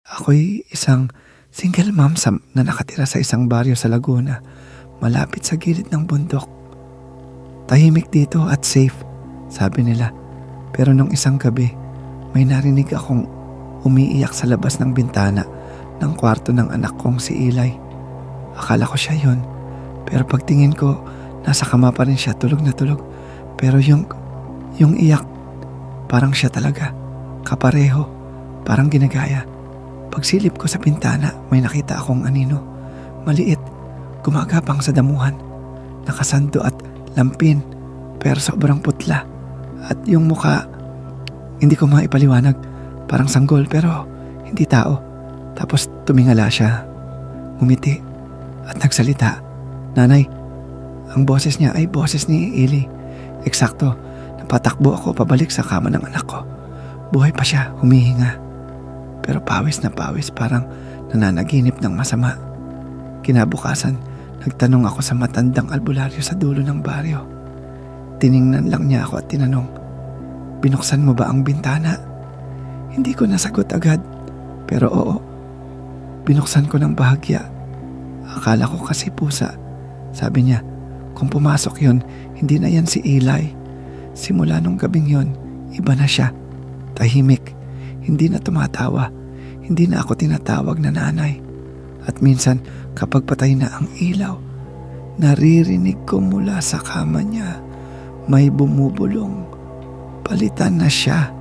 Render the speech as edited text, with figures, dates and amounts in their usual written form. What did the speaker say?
Ako'y isang single mom na nakatira sa isang baryo sa Laguna, malapit sa gilid ng bundok. Tahimik dito at safe, sabi nila. Pero nung isang gabi, may narinig akong umiiyak sa labas ng bintana ng kwarto ng anak kong si Eli. Akala ko siya yun, pero pagtingin ko, nasa kama pa rin siya, tulog na tulog. Pero yung iyak, parang siya talaga, kapareho, parang ginagaya. Pagsilip ko sa bintana, may nakita akong anino, maliit, gumagapang sa damuhan, nakasando at lampin, pero sobrang putla. At yung mukha, hindi ko maipaliwanag, parang sanggol pero hindi tao. Tapos tumingala siya, ngumiti at nagsalita. Nanay, ang boses niya ay boses ni Eli. Eksakto, napatakbo ako pabalik sa kama ng anak ko. Buhay pa siya, humihinga. Pero pawis na pawis, parang nananaginip ng masama. Kinabukasan, nagtanong ako sa matandang albularyo sa dulo ng baryo. Tiningnan lang niya ako at tinanong, "Binuksan mo ba ang bintana?" Hindi ko nasagot agad, pero oo, binuksan ko ng bahagya. Akala ko kasi pusa. Sabi niya, kung pumasok yun, hindi na yan si Eli. Simula nung gabing yun, iba na siya. Tahimik, hindi na tumatawa, hindi na ako tinatawag na nanay. At minsan, kapag patay na ang ilaw, naririnig ko mula sa kama niya, may bumubulong. Palitan na siya.